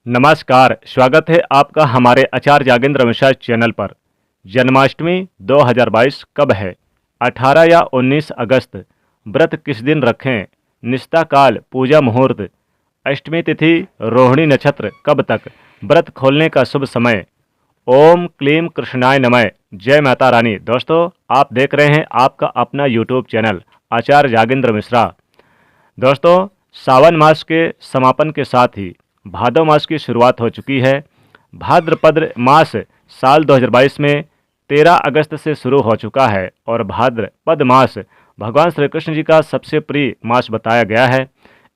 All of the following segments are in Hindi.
नमस्कार, स्वागत है आपका हमारे आचार्य जागेंद्र मिश्रा चैनल पर। जन्माष्टमी 2022 कब है? 18 या 19 अगस्त। व्रत किस दिन रखें? निष्ठा काल, पूजा मुहूर्त, अष्टमी तिथि, रोहिणी नक्षत्र कब तक? व्रत खोलने का शुभ समय। ओम क्लीम कृष्णाय नमः। जय माता रानी। दोस्तों, आप देख रहे हैं आपका अपना यूट्यूब चैनल आचार्य जागेंद्र मिश्रा। दोस्तों, सावन मास के समापन के साथ ही भादव मास की शुरुआत हो चुकी है। भाद्रपद मास साल 2022 में 13 अगस्त से शुरू हो चुका है और भाद्रपद मास भगवान श्री कृष्ण जी का सबसे प्रिय मास बताया गया है।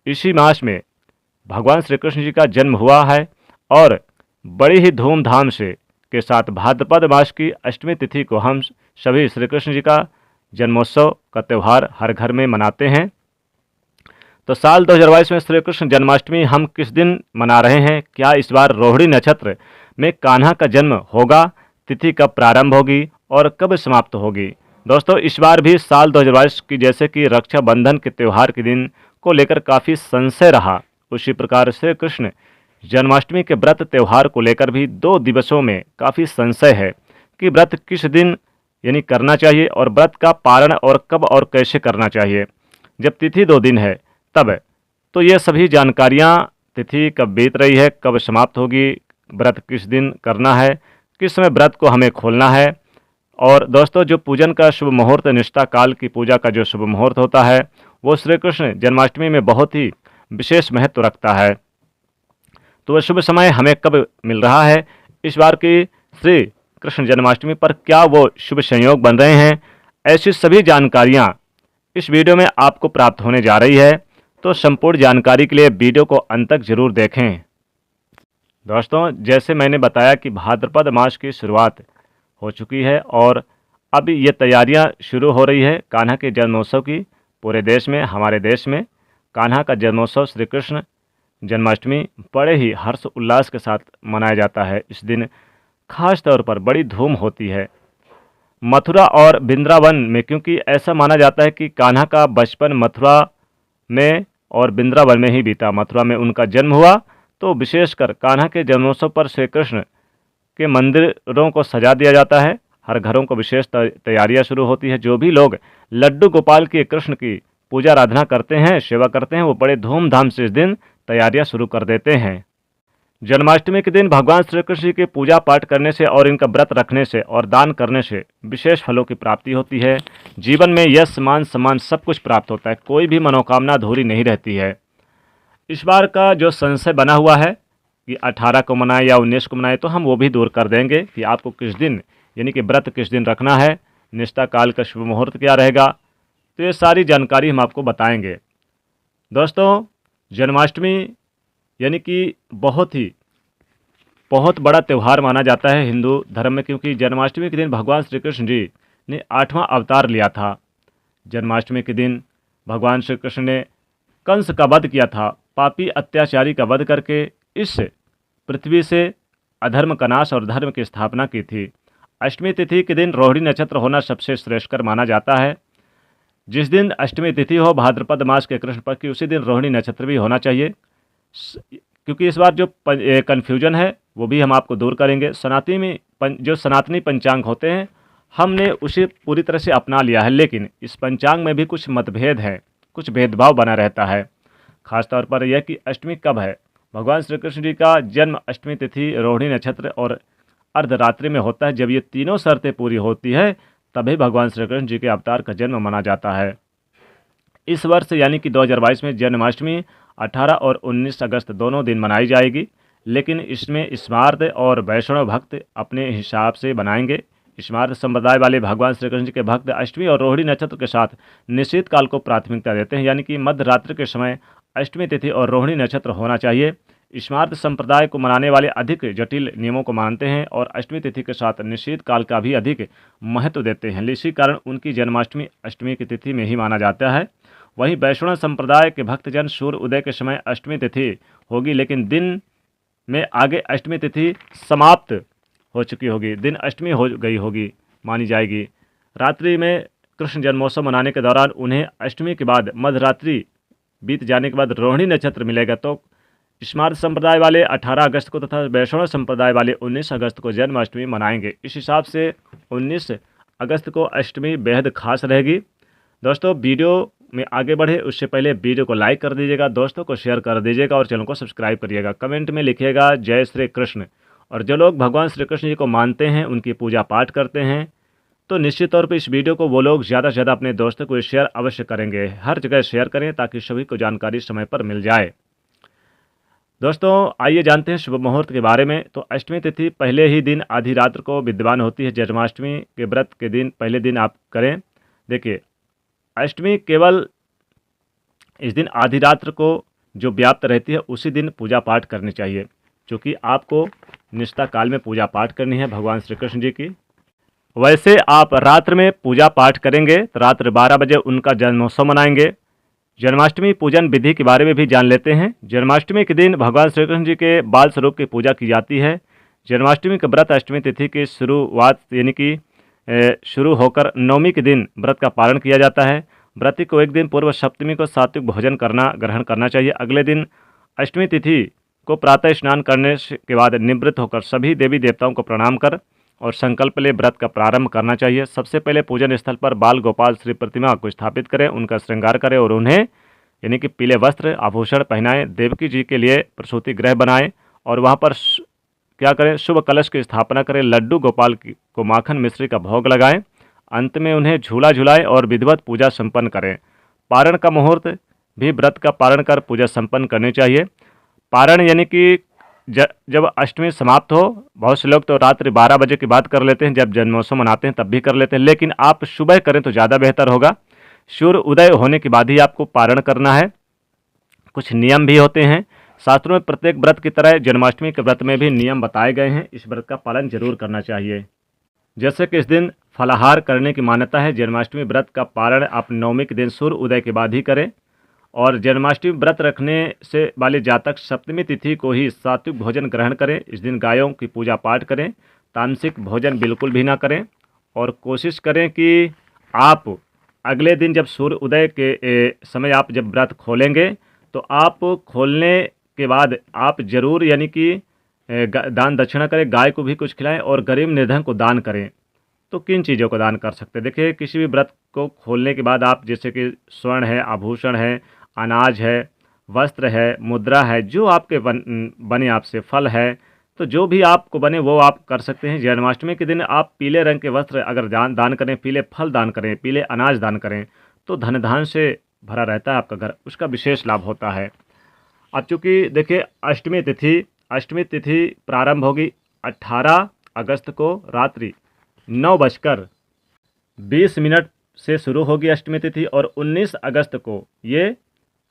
इसी मास में भगवान श्री कृष्ण जी का जन्म हुआ है और बड़ी ही धूमधाम से के साथ भाद्रपद मास की अष्टमी तिथि को हम सभी श्री कृष्ण जी का जन्मोत्सव का त्यौहार हर घर में मनाते हैं। तो साल 2022 में श्री कृष्ण जन्माष्टमी हम किस दिन मना रहे हैं? क्या इस बार रोहिणी नक्षत्र में कान्हा का जन्म होगा? तिथि कब प्रारंभ होगी और कब समाप्त होगी? दोस्तों, इस बार भी साल 2022 की जैसे कि रक्षाबंधन के त्यौहार के दिन को लेकर काफ़ी संशय रहा, उसी प्रकार श्री कृष्ण जन्माष्टमी के व्रत त्यौहार को लेकर भी 2 दिवसों में काफ़ी संशय है कि व्रत किस दिन यानी करना चाहिए और व्रत का पारण और कब और कैसे करना चाहिए। जब तिथि 2 दिन है तब तो ये सभी जानकारियाँ, तिथि कब बीत रही है, कब समाप्त होगी, व्रत किस दिन करना है, किस समय व्रत को हमें खोलना है। और दोस्तों, जो पूजन का शुभ मुहूर्त, निष्ठा काल की पूजा का जो शुभ मुहूर्त होता है वो श्री कृष्ण जन्माष्टमी में बहुत ही विशेष महत्व रखता है। तो वह शुभ समय हमें कब मिल रहा है? इस बार की श्री कृष्ण जन्माष्टमी पर क्या वो शुभ संयोग बन रहे हैं? ऐसी सभी जानकारियाँ इस वीडियो में आपको प्राप्त होने जा रही है। तो संपूर्ण जानकारी के लिए वीडियो को अंत तक जरूर देखें। दोस्तों, जैसे मैंने बताया कि भाद्रपद मास की शुरुआत हो चुकी है और अब ये तैयारियां शुरू हो रही है कान्हा के जन्मोत्सव की। पूरे देश में, हमारे देश में कान्हा का जन्मोत्सव श्री कृष्ण जन्माष्टमी बड़े ही हर्ष उल्लास के साथ मनाया जाता है। इस दिन खास तौर पर बड़ी धूम होती है मथुरा और वृंदावन में, क्योंकि ऐसा माना जाता है कि कान्हा का बचपन मथुरा में और वृंदावन में ही बीता। मथुरा में उनका जन्म हुआ, तो विशेषकर कान्हा के जन्मोत्सव पर श्री कृष्ण के मंदिरों को सजा दिया जाता है। हर घरों को विशेष तैयारियां शुरू होती है। जो भी लोग लड्डू गोपाल के कृष्ण की पूजा आराधना करते हैं, सेवा करते हैं, वो बड़े धूमधाम से इस दिन तैयारियां शुरू कर देते हैं। जन्माष्टमी के दिन भगवान श्री कृष्ण की पूजा पाठ करने से और इनका व्रत रखने से और दान करने से विशेष फलों की प्राप्ति होती है। जीवन में यश, मान, सम्मान सब कुछ प्राप्त होता है। कोई भी मनोकामना अधूरी नहीं रहती है। इस बार का जो संशय बना हुआ है कि 18 को मनाए या 19 को मनाए, तो हम वो भी दूर कर देंगे कि आपको किस दिन यानी कि व्रत किस दिन रखना है, निष्ठा काल का शुभ मुहूर्त क्या रहेगा, तो ये सारी जानकारी हम आपको बताएंगे। दोस्तों, जन्माष्टमी यानी कि बहुत बड़ा त्यौहार माना जाता है हिंदू धर्म में, क्योंकि जन्माष्टमी के दिन भगवान श्री कृष्ण जी ने 8वां अवतार लिया था। जन्माष्टमी के दिन भगवान श्री कृष्ण ने कंस का वध किया था। पापी अत्याचारी का वध करके इस पृथ्वी से अधर्म का नाश और धर्म की स्थापना की थी। अष्टमी तिथि के दिन रोहिणी नक्षत्र होना सबसे श्रेष्ठकर माना जाता है। जिस दिन अष्टमी तिथि हो भाद्रपद मास के कृष्ण पक्ष की, उसी दिन रोहिणी नक्षत्र भी होना चाहिए। क्योंकि इस बार जो कन्फ्यूजन है वो भी हम आपको दूर करेंगे। सनातनी में जो सनातनी पंचांग होते हैं, हमने उसे पूरी तरह से अपना लिया है, लेकिन इस पंचांग में भी कुछ मतभेद है, कुछ भेदभाव बना रहता है। खासतौर पर यह कि अष्टमी कब है। भगवान श्री कृष्ण जी का जन्म अष्टमी तिथि, रोहिणी नक्षत्र और अर्धरात्रि में होता है। जब ये तीनों शर्तें पूरी होती है तभी भगवान श्री कृष्ण जी के अवतार का जन्म माना जाता है। इस वर्ष यानी कि 2022 में जन्माष्टमी 18 और 19 अगस्त दोनों दिन मनाई जाएगी, लेकिन इसमें स्मार्त और वैष्णव भक्त अपने हिसाब से बनाएंगे। स्मार्त संप्रदाय वाले भगवान श्री कृष्ण के भक्त अष्टमी और रोहिणी नक्षत्र के साथ निश्चित काल को प्राथमिकता देते हैं, यानी कि मध्य रात्रि के समय अष्टमी तिथि और रोहिणी नक्षत्र होना चाहिए। स्मार्त संप्रदाय को मनाने वाले अधिक जटिल नियमों को मानते हैं और अष्टमी तिथि के साथ निश्चित काल का भी अधिक महत्व देते हैं। इसी कारण उनकी जन्माष्टमी अष्टमी की तिथि में ही माना जाता है। वहीं वैष्णव संप्रदाय के भक्तजन सूर्य उदय के समय अष्टमी तिथि होगी, लेकिन दिन में आगे अष्टमी तिथि समाप्त हो चुकी होगी, दिन अष्टमी हो गई होगी मानी जाएगी। रात्रि में कृष्ण जन्मोत्सव मनाने के दौरान उन्हें अष्टमी के बाद मध्यरात्रि बीत जाने के बाद रोहिणी नक्षत्र मिलेगा, तो स्मार्त संप्रदाय वाले 18 अगस्त को तथा वैष्णव संप्रदाय वाले 19 अगस्त को जन्माष्टमी मनाएंगे। इस हिसाब से 19 अगस्त को अष्टमी बेहद खास रहेगी। दोस्तों, वीडियो में आगे बढ़े उससे पहले वीडियो को लाइक कर दीजिएगा, दोस्तों को शेयर कर दीजिएगा और चैनल को सब्सक्राइब करिएगा। कमेंट में लिखिएगा जय श्री कृष्ण। और जो लोग भगवान श्री कृष्ण जी को मानते हैं, उनकी पूजा पाठ करते हैं, तो निश्चित तौर पर इस वीडियो को वो लोग ज़्यादा से ज़्यादा अपने दोस्तों को शेयर अवश्य करेंगे। हर जगह शेयर करें ताकि सभी को जानकारी समय पर मिल जाए। दोस्तों, आइए जानते हैं शुभ मुहूर्त के बारे में। तो अष्टमी तिथि पहले ही दिन आधी रात्र को विद्यमान होती है। जन्माष्टमी के व्रत के दिन पहले दिन आप करें। देखिए, अष्टमी केवल इस दिन आधी रात्र को जो व्याप्त रहती है उसी दिन पूजा पाठ करनी चाहिए, क्योंकि आपको निष्ठा काल में पूजा पाठ करनी है भगवान श्री कृष्ण जी की। वैसे आप रात्र में पूजा पाठ करेंगे तो रात्र 12 बजे उनका जन्मोत्सव मनाएंगे। जन्माष्टमी पूजन विधि के बारे में भी जान लेते हैं। जन्माष्टमी के दिन भगवान श्री कृष्ण जी के बाल स्वरूप की पूजा की जाती है। जन्माष्टमी का व्रत अष्टमी तिथि की शुरुआत यानी कि शुरू होकर नवमी के दिन व्रत का पालन किया जाता है। व्रती को एक दिन पूर्व सप्तमी को सात्विक भोजन ग्रहण करना चाहिए। अगले दिन अष्टमी तिथि को प्रातः स्नान करने के बाद निवृत्त होकर सभी देवी देवताओं को प्रणाम कर और संकल्प ले व्रत का प्रारंभ करना चाहिए। सबसे पहले पूजन स्थल पर बाल गोपाल श्री प्रतिमा को स्थापित करें, उनका श्रृंगार करें और उन्हें यानी कि पीले वस्त्र आभूषण पहनाएं। देवकी जी के लिए प्रसूति गृह बनाएं और वहां पर क्या करें, शुभ कलश की स्थापना करें। लड्डू गोपाल को माखन मिश्री का भोग लगाएं। अंत में उन्हें झूला झुलाएं और विधिवत पूजा संपन्न करें। पारण का मुहूर्त भी व्रत का पारण कर पूजा संपन्न करनी चाहिए। पारण यानी कि जब अष्टमी समाप्त हो, बहुत से लोग तो रात्रि 12 बजे की बात कर लेते हैं, जब जन्मोत्सव मनाते हैं तब भी कर लेते हैं, लेकिन आप सुबह करें तो ज़्यादा बेहतर होगा। सूर्य उदय होने के बाद ही आपको पारण करना है। कुछ नियम भी होते हैं शास्त्रों में। प्रत्येक व्रत की तरह जन्माष्टमी के व्रत में भी नियम बताए गए हैं। इस व्रत का पालन जरूर करना चाहिए। जैसे कि इस दिन फलाहार करने की मान्यता है। जन्माष्टमी व्रत का पारण आप नवमी के दिन सूर्य उदय के बाद ही करें। और जन्माष्टमी व्रत रखने से वाले जातक सप्तमी तिथि को ही सात्विक भोजन ग्रहण करें। इस दिन गायों की पूजा पाठ करें। तामसिक भोजन बिल्कुल भी ना करें और कोशिश करें कि आप अगले दिन जब सूर्य उदय के समय आप जब व्रत खोलेंगे तो आप खोलने के बाद आप जरूर यानी कि दान दक्षिणा करें, गाय को भी कुछ खिलाएं और गरीब निर्धन को दान करें। तो किन चीज़ों को दान कर सकते हैं? देखिए, किसी भी व्रत को खोलने के बाद आप जैसे कि स्वर्ण है, आभूषण है, अनाज है, वस्त्र है, मुद्रा है, जो आपके बने आपसे, फल है, तो जो भी आपको बने वो आप कर सकते हैं। जन्माष्टमी के दिन आप पीले रंग के वस्त्र अगर दान करें, पीले फल दान करें, पीले अनाज दान करें तो धन धान से भरा रहता है आपका घर, उसका विशेष लाभ होता है। अब चूँकि देखिए, अष्टमी तिथि प्रारंभ होगी 18 अगस्त को रात्रि 9:20 से शुरू होगी अष्टमी तिथि और 19 अगस्त को ये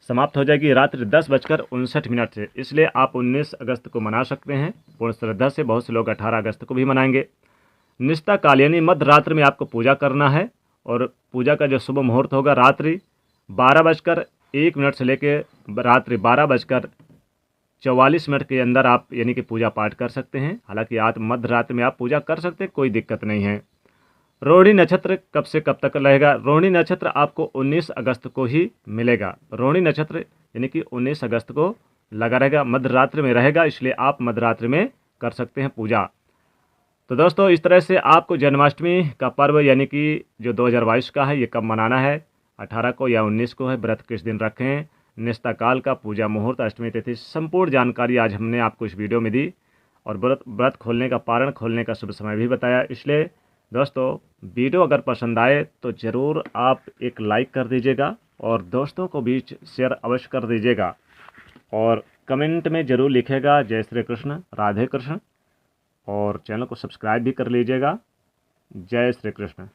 समाप्त हो जाएगी रात्रि 10:59 से। इसलिए आप 19 अगस्त को मना सकते हैं पूर्ण श्रद्धा से। बहुत से लोग 18 अगस्त को भी मनाएंगे। निष्ठा काल यानी मध्य रात्रि में आपको पूजा करना है और पूजा का जो शुभ मुहूर्त होगा रात्रि 12:01 से लेकर रात्रि 12:44 के अंदर आप यानी कि पूजा पाठ कर सकते हैं। हालांकि आज मध्य रात्रि में आप पूजा कर सकते हैं, कोई दिक्कत नहीं है। रोहिणी नक्षत्र कब से कब तक रहेगा? रोहिणी नक्षत्र आपको 19 अगस्त को ही मिलेगा। रोहिणी नक्षत्र यानी कि 19 अगस्त को लगा रहेगा, मध्य रात्रि में रहेगा, इसलिए आप मध्य रात्रि में कर सकते हैं पूजा। तो दोस्तों, इस तरह से आपको जन्माष्टमी का पर्व यानी कि जो 2022 का है ये कब मनाना है, 18 को या 19 को है, व्रत किस दिन रखें, निष्ठा काल का, पूजा मुहूर्त, अष्टमी तिथि, संपूर्ण जानकारी आज हमने आपको इस वीडियो में दी और व्रत खोलने का, पारण खोलने का शुभ समय भी बताया। इसलिए दोस्तों, वीडियो अगर पसंद आए तो ज़रूर आप एक लाइक कर दीजिएगा और दोस्तों को भी शेयर अवश्य कर दीजिएगा और कमेंट में ज़रूर लिखेगा जय श्री कृष्ण, राधे कृष्ण, और चैनल को सब्सक्राइब भी कर लीजिएगा। जय श्री कृष्ण।